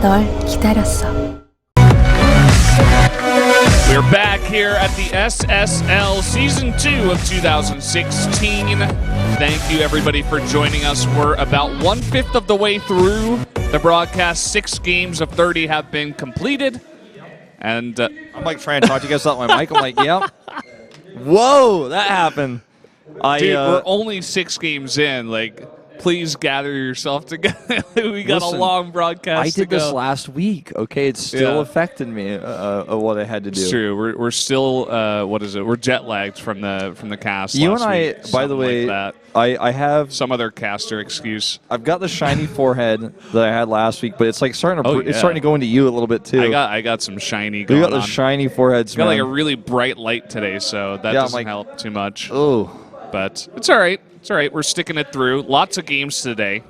널 기다렸어. We're back here at the SSL Season 2 of 2016. Thank you, everybody, for joining us. We're about 1/5 of the way through the broadcast. 6 games of 30 have been completed. And I'm like trying to talk to you guys about my mic. I'm like, yep. Whoa, that happened. Dude, we're only 6 games in. Like, please gather yourself together. We got a long broadcast I did to go. this last week. Okay, it's still affected me of what I had to do. It's true. We're still what is it? We're jet lagged from the cast. You last and I, week, by the way, like that. I have some other caster excuse. I've got the shiny forehead that I had last week, but it's like starting to it's starting to go into you a little bit too. I got some shiny going on. You got the on. shiny foreheads, got man. like a really bright light today, so that doesn't help too much. Oh, but it's all right. It's all right. We're sticking it through. Lots of games today.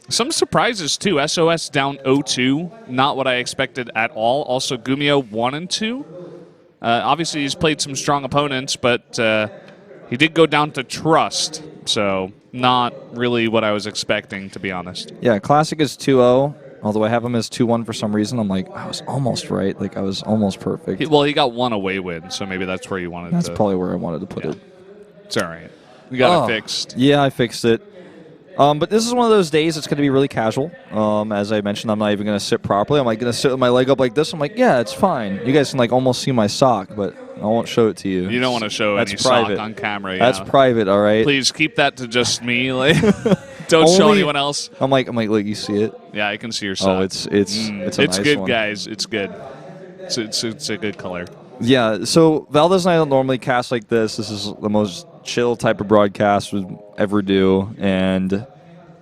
Some surprises, too. SOS down 0-2. Not what I expected at all. Also, Gumiho 1-2. Obviously, he's played some strong opponents, but he did go down to Trust. So, not really what I was expecting, to be honest. Yeah, Classic is 2-0. Although I have him as 2-1 for some reason. I'm like, I was almost right. Like, I was almost perfect. He got one away win, so maybe that's where you wanted That's probably where I wanted to put it. It's all right. We got it fixed. Yeah, I fixed it. But this is one of those days it's going to be really casual. As I mentioned, I'm not even going to sit properly. I'm like going to sit with my leg up like this. I'm like, yeah, it's fine. You guys can like almost see my sock, but I won't show it to you. You don't want to show That's any private. sock on camera. Yeah. That's private, all right? Please keep that to just me. Like, don't show anyone else. I'm like, look, you see it? Yeah, I can see your sock. Oh, it's a nice good, one. guys. It's good. It's a good color. Yeah, so Valdez and I don't normally cast like this. This is the most chill type of broadcast we ever do, and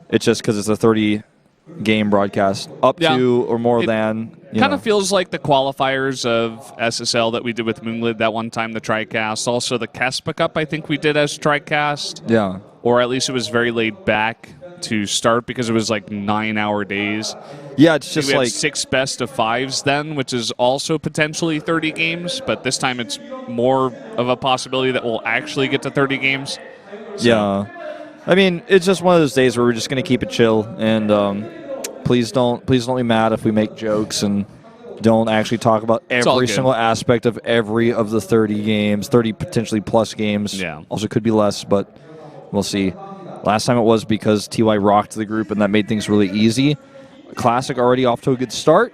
it's just because it's a 30-game broadcast, up to or more than. Kind of feels like the qualifiers of SSL that we did with Moonglid that one time, the TriCast. Also, the Kespa Cup I think we did as TriCast. Yeah. Or at least it was very laid back to start because it was like 9-hour days. Yeah, it's just we like had 6 best of 5s then, which is also potentially 30 games, but this time it's more of a possibility that we'll actually get to 30 games. So. Yeah. I mean, it's just one of those days where we're just going to keep it chill, and please don't be mad if we make jokes and don't actually talk about every single aspect of every of the 30 games, 30 potentially plus games. Yeah. Also could be less, but we'll see. Last time it was because TY rocked the group, and that made things really easy. Classic already off to a good start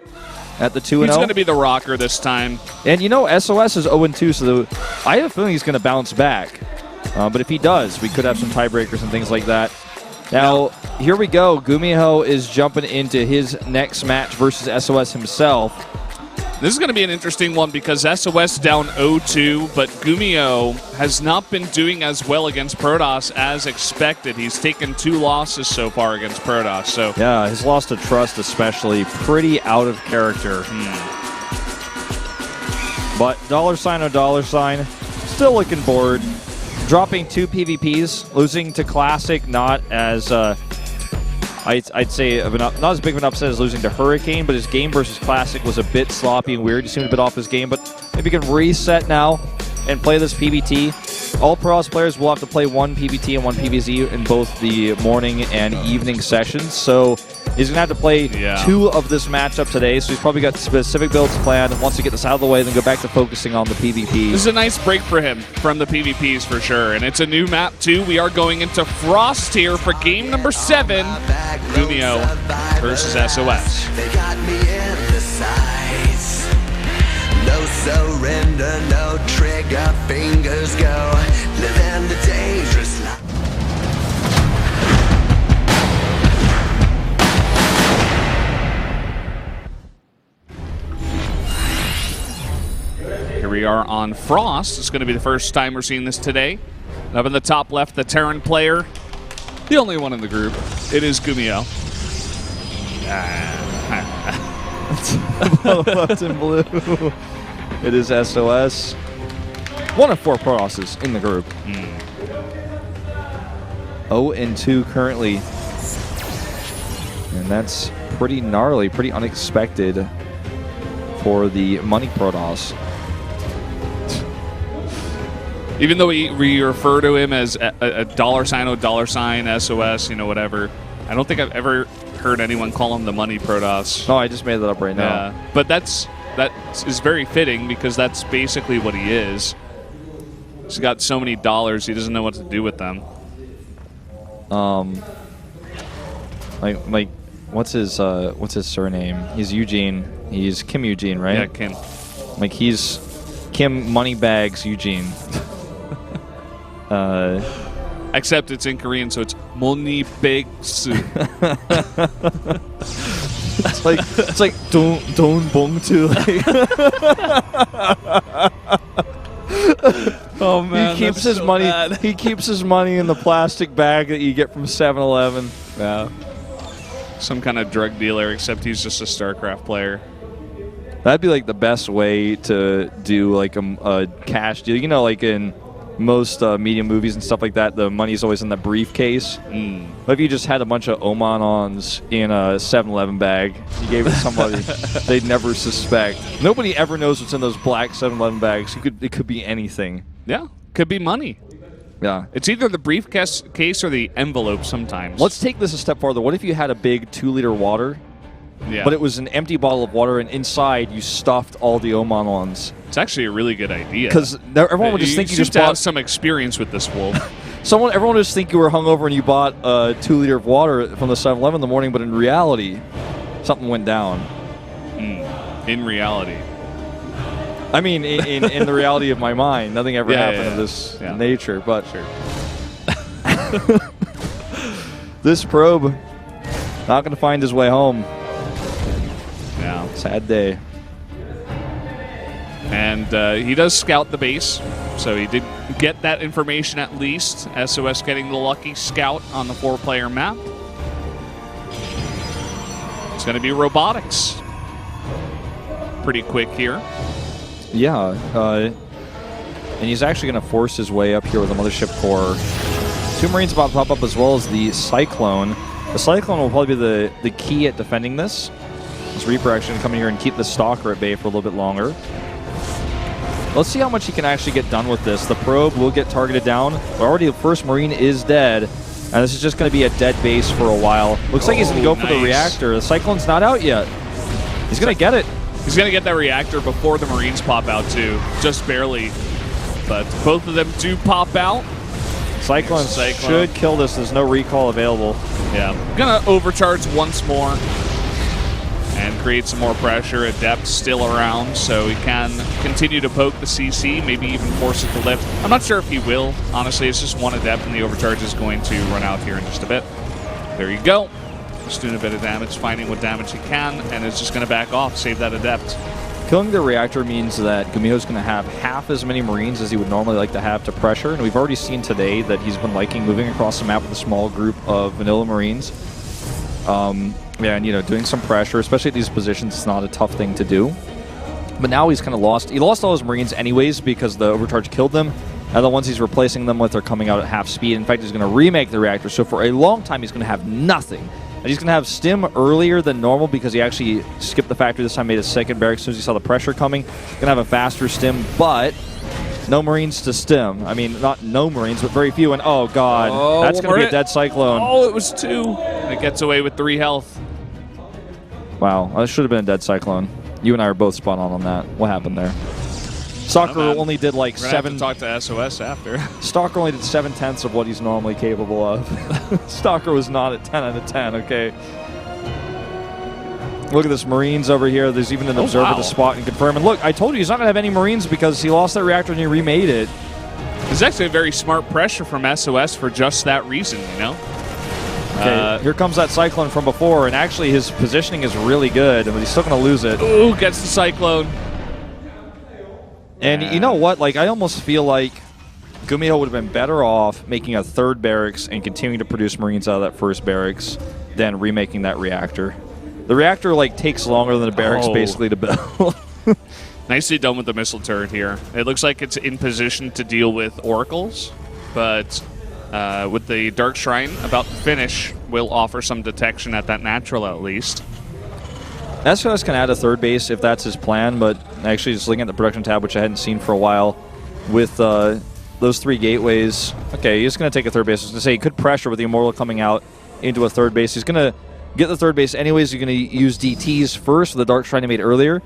at the 2-0. He's going to be the rocker this time. And you know, SOS is 0-2, so I have a feeling he's going to bounce back. But if he does, we could have some tiebreakers and things like that. Now, here we go. Gumiho is jumping into his next match versus SOS himself. This is going to be an interesting one because SOS down 0-2, but Gumiho has not been doing as well against Protoss as expected. He's taken 2 losses so far against Protoss. So yeah, his loss to Trust especially, pretty out of character. But $, still looking bored. Dropping 2 PvPs, losing to Classic, not as I'd say not as big of an upset as losing to Hurricane, but his game versus Classic was a bit sloppy and weird. He seemed a bit off his game, but maybe he can reset now and play this PvT. All Protoss players will have to play 1 PvT and 1 PvZ in both the morning and evening sessions, so he's going to have to play 2 of this matchup today, so he's probably got specific builds planned. Wants to get this out of the way, then go back to focusing on the PvP. This is a nice break for him from the PvPs for sure, and it's a new map too. We are going into Frost here for game number 7, Gumiho versus SOS. They got me in the sights. No surrender, no trigger, fingers go. Living the dangerous life. Here we are on Frost. It's going to be the first time we're seeing this today. Up in the top left, the Terran player. The only one in the group. It is Gumiho. Left in blue. It is SOS. 1 of 4 Protosses in the group. 0-2 currently. And that's pretty gnarly, pretty unexpected for the Money Protoss. Even though we refer to him as a $, $SOS, you know, whatever. I don't think I've ever heard anyone call him the money Protoss. No, I just made that up right now. Yeah, but that is very fitting because that's basically what he is. He's got so many dollars, he doesn't know what to do with them. Like, what's his surname? He's Eugene. He's Kim Eugene, right? Yeah, Kim. Like he's Kim Moneybags Eugene. Except it's in Korean, so it's Moneybags. it's like Don Bong Tu. Oh man, he keeps his money. Bad. He keeps his money in the plastic bag that you get from 7-Eleven. Yeah. Some kind of drug dealer, except he's just a StarCraft player. That'd be like the best way to do like a cash deal. You know, like in most media movies and stuff like that, the money's always in the briefcase. But if you just had a bunch of Omanons in a 7-Eleven bag, you gave it to somebody, they'd never suspect. Nobody ever knows what's in those black 7-Eleven bags. It could be anything. Yeah, could be money. Yeah. It's either the briefcase or the envelope sometimes. Let's take this a step farther. What if you had a big 2-liter water, but it was an empty bottle of water, and inside you stuffed all the Omanons? It's actually a really good idea. Because everyone would just think you just bought... have some experience with this, Wolf. Everyone would just think you were hungover and you bought a 2-liter of water from the 7-Eleven in the morning, but in reality, something went down. In reality. I mean, in the reality of my mind, nothing ever happened of this nature. But sure. This probe, not going to find his way home. Yeah. Sad day. And he does scout the base, so he did get that information at least. SOS getting the lucky scout on the 4-player map. It's going to be robotics. Pretty quick here. Yeah, and he's actually going to force his way up here with the Mothership Core. 2 Marines about to pop up as well as the Cyclone. The Cyclone will probably be the key at defending this. This Reaper actually going to come in here and keep the Stalker at bay for a little bit longer. Let's see how much he can actually get done with this. The probe will get targeted down, but already the first Marine is dead. And this is just going to be a dead base for a while. Looks like he's going to go for the reactor. The Cyclone's not out yet. He's going to get it. He's going to get that reactor before the Marines pop out, too. Just barely. But both of them do pop out. Cyclone should kill this. There's no recall available. Yeah. Going to overcharge once more and create some more pressure. Adept still around, so he can continue to poke the CC, maybe even force it to lift. I'm not sure if he will. Honestly, it's just one Adept, and the overcharge is going to run out here in just a bit. There you go. Just doing a bit of damage, finding what damage he can, and it's just going to back off, save that Adept. Killing the reactor means that Gumiho's going to have half as many Marines as he would normally like to have to pressure, and we've already seen today that he's been liking moving across the map with a small group of vanilla Marines. Yeah, and doing some pressure, especially at these positions, it's not a tough thing to do. But now he's kind of lost. He lost all his Marines anyways because the overcharge killed them. And the ones he's replacing them with are coming out at half speed. In fact, he's going to remake the reactor. So for a long time, he's going to have nothing. And he's going to have stim earlier than normal because he actually skipped the factory this time, made a second barrack as soon as he saw the pressure coming. He's going to have a faster stim, but no Marines to stim. I mean, not no Marines, but very few. And oh, God, that's going to be a dead Cyclone. Oh, it was 2. And it gets away with 3 health. Wow, that should have been a dead Cyclone. You and I are both spot on that. What happened there? Stalker only did like 7. Talk to SOS after. Stalker only did 7/10 of what he's normally capable of. Stalker was not at 10 out of 10. Okay. Look at this Marines over here. There's even an observer to spot and confirm. And look, I told you he's not going to have any Marines because he lost that reactor and he remade it. It's actually a very smart pressure from SOS for just that reason, Okay, here comes that Cyclone from before, and actually his positioning is really good, but he's still going to lose it. Ooh, gets the Cyclone. And you know what? Like, I almost feel like Gumiho would have been better off making a 3rd barracks and continuing to produce Marines out of that 1st barracks than remaking that reactor. The reactor, like, takes longer than the barracks, basically, to build. Nicely done with the missile turret here. It looks like it's in position to deal with oracles, but with the Dark Shrine about to finish, will offer some detection at that natural at least. SOS can add a 3rd base if that's his plan, but actually just looking at the production tab, which I hadn't seen for a while, with those 3 gateways. Okay, he's going to take a 3rd base. I was going to say he could pressure with the Immortal coming out into a third base. He's going to get the third base anyways. He's going to use DTs first with the Dark Shrine he made earlier.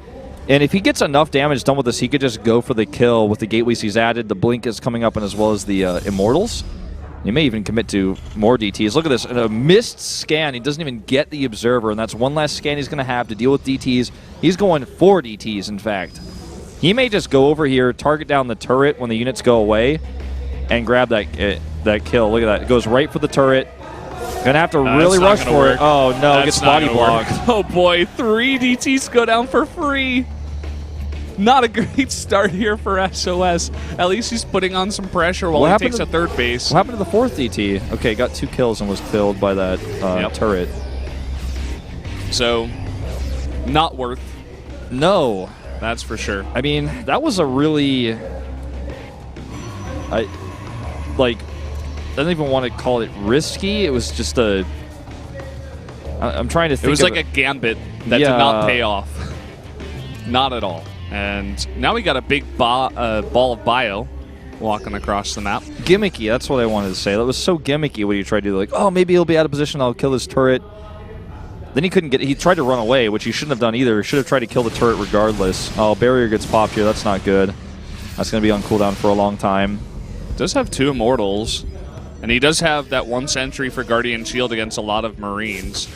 And if he gets enough damage done with this, he could just go for the kill with the gateways he's added. The Blink is coming up, and as well as the Immortals. He may even commit to more DTs. Look at this. A missed scan. He doesn't even get the Observer, and that's one last scan he's going to have to deal with DTs. He's going 4 DTs, in fact. He may just go over here, target down the turret when the units go away, and grab that kill. Look at that. It goes right for the turret. Gonna have to really rush for it. Oh, no. That's gets body blocked. Oh, boy. 3 DTs go down for free. Not a great start here for SOS. At least he's putting on some pressure while he takes a third base. What happened to the 4th DT? Okay, got 2 kills and was killed by that turret. So, not worth. No. That's for sure. I mean, that was a really... I don't even want to call it risky. It was just a... I'm trying to think. It was like a gambit that did not pay off. Not at all. And now we got a big ball of bio walking across the map. Gimmicky, that's what I wanted to say. That was so gimmicky when you tried to do, like, oh, maybe he'll be out of position, I'll kill this turret. Then he couldn't get it. He tried to run away, which he shouldn't have done either. He should have tried to kill the turret regardless. Oh, barrier gets popped here. That's not good. That's going to be on cooldown for a long time. Does have 2 Immortals. And he does have that 1 sentry for Guardian Shield against a lot of Marines.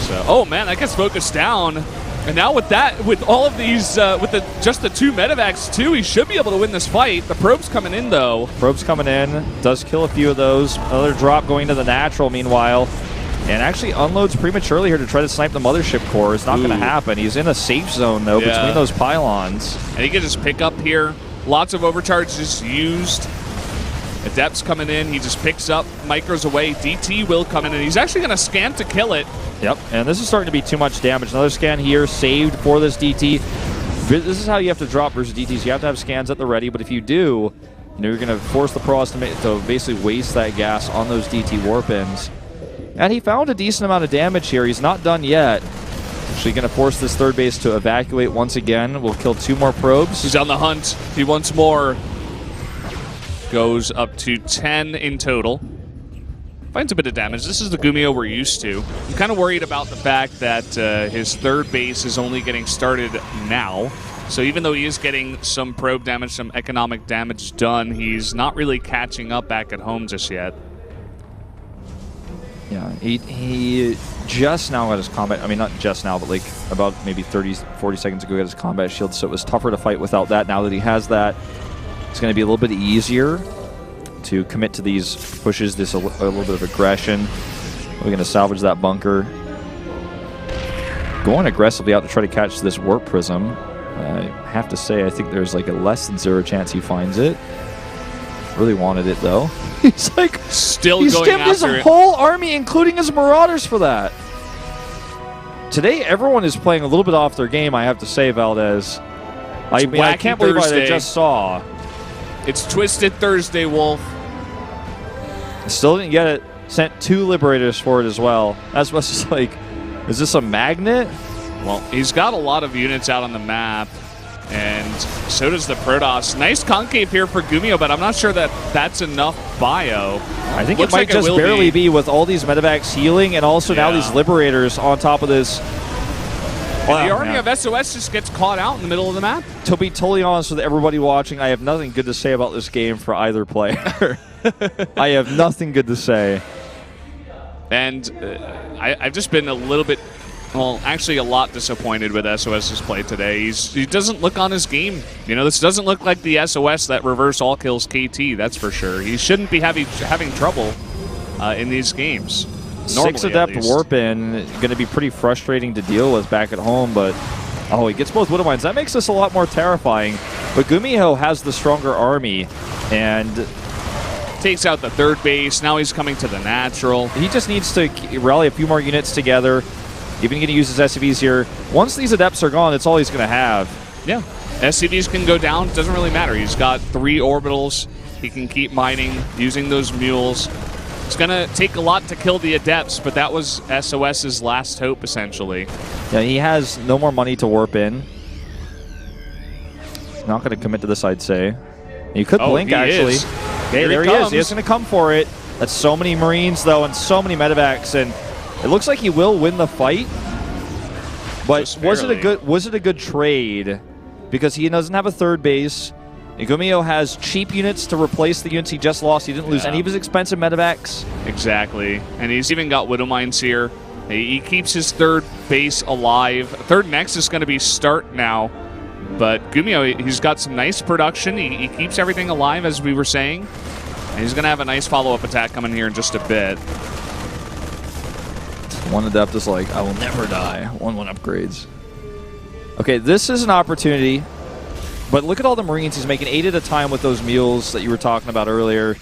So, oh man, that gets focused down. And now with that, with all of these, just the 2 medevacs too, he should be able to win this fight. The probe's coming in though. Probe's coming in, does kill a few of those. Another drop going to the natural meanwhile. And actually unloads prematurely here to try to snipe the mothership core. It's not going to happen. He's in a safe zone though between those pylons. And he can just pick up here. Lots of overcharges used. Adept's coming in. He just picks up, micros away. DT will come in, and he's actually going to scan to kill it. Yep, and this is starting to be too much damage. Another scan here, saved for this DT. This is how you have to drop versus DTs. You have to have scans at the ready, but if you do, you're going to force the Pros to basically waste that gas on those DT warp-ins. And he found a decent amount of damage here. He's not done yet. Actually going to force this third base to evacuate once again. We'll kill 2 more probes. He's on the hunt. He wants more. Goes up to 10 in total. Finds a bit of damage. This is the Gumiho we're used to. I'm kind of worried about the fact that his third base is only getting started now. So even though he is getting some probe damage, some economic damage done, he's not really catching up back at home just yet. Yeah, he just now got his combat, I mean not just now, but like about maybe 30, 40 seconds ago got his combat shield, so it was tougher to fight without that. Now that he has that, it's going to be a little bit easier to commit to these pushes, a little bit of aggression. We're going to salvage that bunker. Going aggressively out to try to catch this warp prism. I have to say, I think there's like a less than 0 chance he finds it. Really wanted it though. He's like still he going after his whole army, including his Marauders, for that. Today, everyone is playing a little bit off their game, I have to say, Valdez. I mean, I can't believe what I just saw. It's Twisted Thursday, Wolf. Still didn't get it. Sent 2 Liberators for it as well. That's what's just like, is this a magnet? Well, he's got a lot of units out on the map, and so does the Protoss. Nice concave here for Gumiho, but I'm not sure that that's enough bio. I think it might just barely be with all these medevacs healing, and also now these Liberators on top of this. The army of SOS just gets caught out in the middle of the map. To be totally honest with everybody watching, I have nothing good to say about this game for either player. I have nothing good to say. And I've just been a little bit, well, actually a lot disappointed with SOS's play today. He doesn't look on his game. You know, this doesn't look like the SOS that reverse all kills KT, that's for sure. He shouldn't be having trouble in these games. Normally, 6 Adept Warp-In, going to be pretty frustrating to deal with back at home, but he gets both Widow Mines. That makes this a lot more terrifying. But Gumiho has the stronger army, and takes out the third base. Now he's coming to the natural. He just needs to rally a few more units together. Even going to use his SCVs here. Once these Adepts are gone, it's all he's going to have. Yeah. SCVs can go down. Doesn't really matter. He's got 3 orbitals. He can keep mining, using those mules. It's going to take a lot to kill the Adepts, but that was SOS's last hope, essentially. Yeah, he has no more money to warp in. Not going to commit to this, I'd say. You could blink, actually. Okay, there he is. He's going to come for it. That's so many Marines, though, and so many medevacs, and it looks like he will win the fight. But was it a good trade? Because he doesn't have a third base. Gumiho has cheap units to replace the units he just lost. He didn't lose any of his expensive medevacs. Exactly. And he's even got Widow Mines here. He keeps his third base alive. Third Nexus is going to be start now. But Gumiho, he's got some nice production. He keeps everything alive, as we were saying. And he's going to have a nice follow-up attack coming here in just a bit. One Adept is like, I will never die. 1-1 upgrades. Okay, this is an opportunity. But look at all the Marines he's making, 8 at a time with those mules that you were talking about earlier.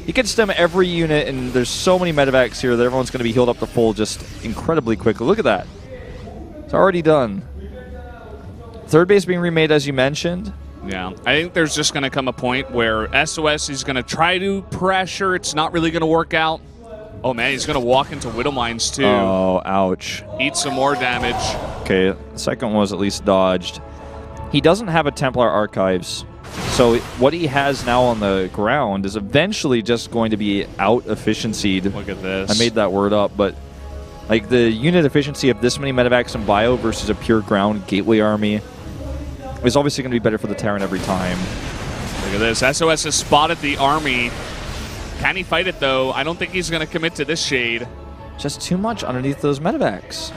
He can stem every unit, and there's so many medevacs here that everyone's going to be healed up to full just incredibly quickly. Look at that. It's already done. Third base being remade, as you mentioned. Yeah, I think there's just going to come a point where SOS is going to try to pressure. It's not really going to work out. Oh, man, he's going to walk into Widow Mines, too. Oh, ouch. Eat some more damage. Okay, the second one was at least dodged. He doesn't have a Templar Archives, so what he has now on the ground is eventually just going to be out-efficiencyed. Look at this. I made that word up, but like the unit efficiency of this many medevacs and bio versus a pure ground gateway army is obviously going to be better for the Terran every time. Look at this. SOS has spotted the army. Can he fight it, though? I don't think he's going to commit to this shade. Just too much underneath those medevacs.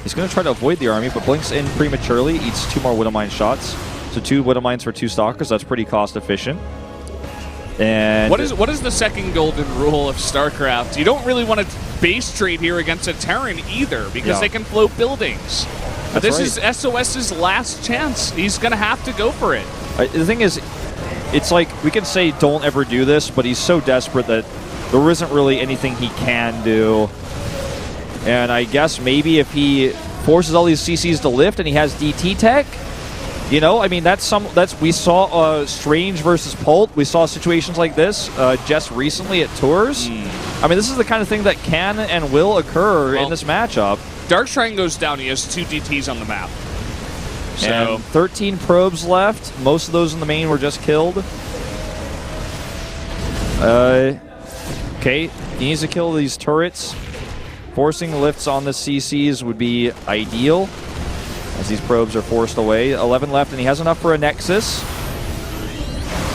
He's going to try to avoid the army, but blinks in prematurely, eats 2 more Widow Mine shots. So 2 Widow Mines for 2 Stalkers. That's pretty cost efficient. And what is the second golden rule of StarCraft? You don't really want to base trade here against a Terran either, because they can float buildings. But this is SOS's last chance. He's going to have to go for it. The thing is, it's like we can say don't ever do this, but he's so desperate that there isn't really anything he can do. And I guess maybe if he forces all these CCs to lift and he has DT tech, you know, I mean, we saw Strange versus Pult. We saw situations like this just recently at Tours. I mean, this is the kind of thing that can and will occur in this matchup. Darkstrike goes down. He has 2 DTs on the map. So and 13 probes left. Most of those in the main were just killed. Okay, he needs to kill these turrets. Forcing lifts on the CCs would be ideal, as these probes are forced away. 11 left, and he has enough for a Nexus.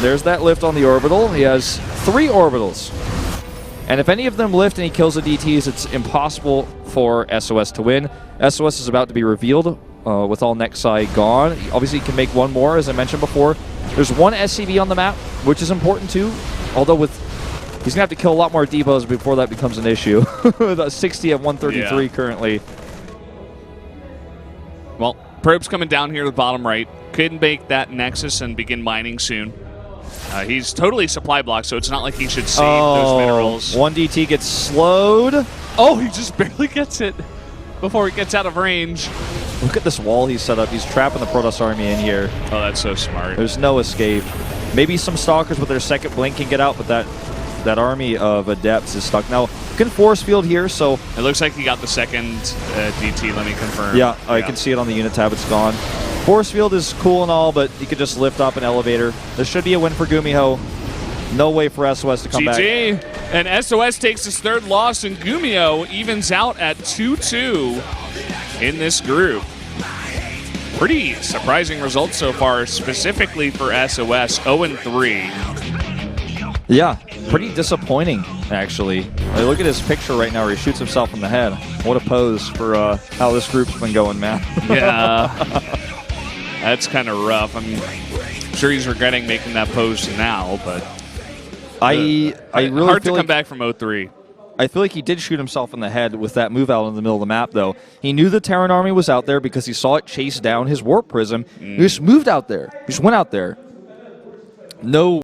There's that lift on the orbital. He has 3 orbitals. And if any of them lift and he kills the DTs, it's impossible for SOS to win. SOS is about to be revealed with all Nexi gone. Obviously, he can make 1 more, as I mentioned before. There's 1 SCV on the map, which is important too, although he's going to have to kill a lot more depots before that becomes an issue. With 60 at 133 currently. Well, probe's coming down here to the bottom right. Couldn't make that Nexus and begin mining soon. He's totally supply blocked, so it's not like he should save those minerals. 1 DT gets slowed. Oh, he just barely gets it before it gets out of range. Look at this wall he's set up. He's trapping the Protoss army in here. Oh, that's so smart. There's no escape. Maybe some Stalkers with their second blink can get out, but that army of Adepts is stuck. Now, you can force field here, so... It looks like he got the second DT, let me confirm. Yeah, I can see it on the unit tab. It's gone. Force field is cool and all, but you could just lift up an elevator. This should be a win for Gumiho. No way for SOS to come back. And SOS takes his 3rd loss, and Gumiho evens out at 2-2 in this group. Pretty surprising results so far, specifically for SOS, 0-3. Yeah, pretty disappointing, actually. Look at his picture right now where he shoots himself in the head. What a pose for how this group's been going, man. Yeah, that's kind of rough. I'm sure he's regretting making that pose now, but I really hard to feel come back from 0-3. I feel like he did shoot himself in the head with that move out in the middle of the map, though. He knew the Terran army was out there because he saw it chase down his warp prism. He just moved out there. He just went out there. No